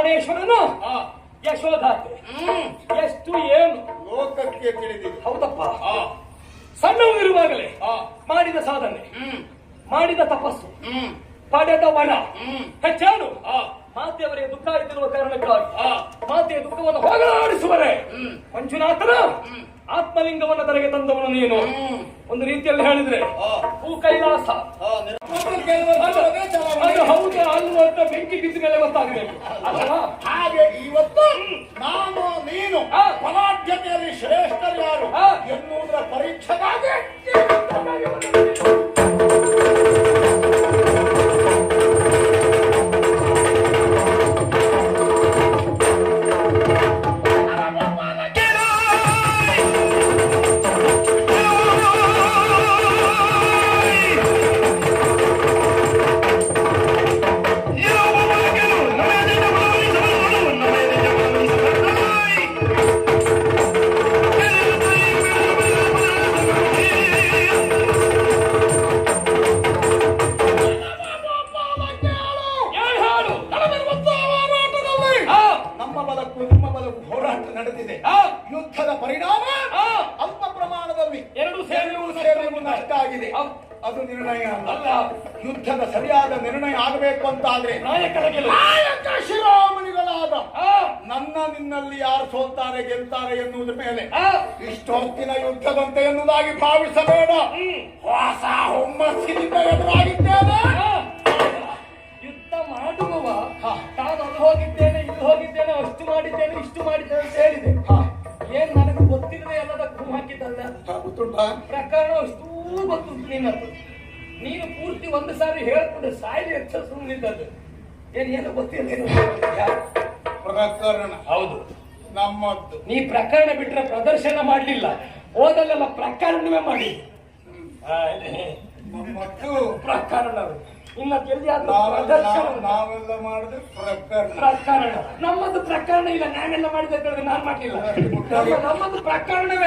ರಾವಣೇಶ್ವರನು ಯಶೋಧಾತೆ ಎಷ್ಟು ಏನು ಲೋಕಕ್ಕೆ ತಿಳಿದಿದೆ. ಹೌದಪ್ಪ. ಸಣ್ಣವನಿರುವಾಗಲೇ ಮಾಡಿದ ಸಾಧನೆ, ಮಾಡಿದ ತಪಸ್ಸು, ಪಡೆದ ವರ ಹೆಚ್ಚಾನು ಮಾತೆಯವರಿಗೆ ದುಃಖ ಆಯ್ತಿರುವ ಕಾರಣಕ್ಕಾಗಿ ಮಾತೆಯ ದುಃಖವನ್ನು ಹೋಗಲಾಡಿಸುವರೆ ಮಂಜುನಾಥನ ಆತ್ಮಲಿಂಗವನ್ನು ತಲೆಗೆ ತಂದವನು ನೀನು. ಒಂದು ರೀತಿಯಲ್ಲಿ ಹೇಳಿದ್ರೆ ಭೂ ಕೈಲಾಸ ಅದು ಹೌದು ಅಲ್ವ ಅಂತ ಬೆಂಕಿ ಬಿದ್ದ ಮೇಲೆ ಗೊತ್ತಾಗಬೇಕು ಅಲ್ವಾ? ಹಾಗೆ ಇವತ್ತು ನಾನು ನೀನು ಫಲಾಢ್ಯತೆಯಲ್ಲಿ ಶ್ರೇಷ್ಠರು ಯಾರು ಎನ್ನುವುದರ ಪರೀಕ್ಷೆಗಾಗಿ ನಡೆದಿದೆ. ಯುದ್ಧದ ಪರಿಣಾಮ ಅಲ್ಪ ಪ್ರಮಾಣದಲ್ಲಿ ಎರಡು ಸೇನೆಗಳು ನಷ್ಟ ಆಗಿದೆ. ಅದು ನಿರ್ಣಯ ಅಲ್ಲ. ಯುದ್ಧದ ಸರಿಯಾದ ನಿರ್ಣಯ ಆಗಬೇಕು ಅಂತಾದ್ರೆ ನಾಯಕ ಶಿರೋಮಣಿಗಳಾದ ನನ್ನ ನಿನ್ನಲ್ಲಿ ಯಾರು ಸೋಲ್ತಾರೆ ಗೆಲ್ತಾರೆ ಎನ್ನುವುದ್ರ ಮೇಲೆ ಇಷ್ಟೊತ್ತಿನ ಯುದ್ಧದಂತೆ ಎನ್ನುವುದಾಗಿ ಭಾವಿಸಬೇಡ. ಹೊಸ ಹುಮ್ಮಸ್ಸಿನಿಂದ ಎದುರಾಗಿದ್ದೇನೆ. ಯುದ್ಧ ಮಾಡುವ ತಾನು ಅಲ್ಲಿ ಹೋಗಿದ್ದೇನೆ ಇಲ್ಲಿ ಹೋಗಿದ್ದೇನೆ ಅಷ್ಟು ಮಾಡಿದ್ದೇನೆ ಇಷ್ಟು ಮಾಡಿದ್ದೇನೆ ಅಂತ ಹೇಳಿದೆ. ಏನ್ ನನಗೆ ಗೊತ್ತಿಲ್ಲದೆ ಎಲ್ಲದಕ್ಕೂ ಹಾಕಿದ್ದಲ್ಲ. ಪ್ರಕರಣ ಅಷ್ಟೂ ಗೊತ್ತುಂಟು ನಿನ್ನದು. ನೀನು ಪೂರ್ತಿ ಒಂದು ಸಾರಿ ಹೇಳ್ಕೊಂಡು ಸಾಯಿಲಿ ಹೆಚ್ಚ ಸುಮ್ಮನಿದ್ದದ್ದು ಏನು ಗೊತ್ತಿಲ್ಲ. ಪ್ರಕರಣ ಹೌದು ನಮ್ಮದ್ದು. ನೀ ಪ್ರಕರಣ ಬಿಟ್ರೆ ಪ್ರದರ್ಶನ ಮಾಡ್ಲಿಲ್ಲ, ಓದಲ್ಲೆಲ್ಲ ಪ್ರಕರಣವೇ ಮಾಡಿ ಪ್ರಕರಣ. ಇನ್ನ ನಾವೆಲ್ಲ ಮಾಡಿದ್ರೆ ಪ್ರಕರಣ. ನಮ್ಮದು ಪ್ರಕರಣ ಇಲ್ಲ, ನಾವೆಲ್ಲ ಮಾಡಿದ್ರೆ ನಾನು ಮಾಡ್ಲಿಲ್ಲ. ನಮ್ಮದು ಪ್ರಕರಣವೇ.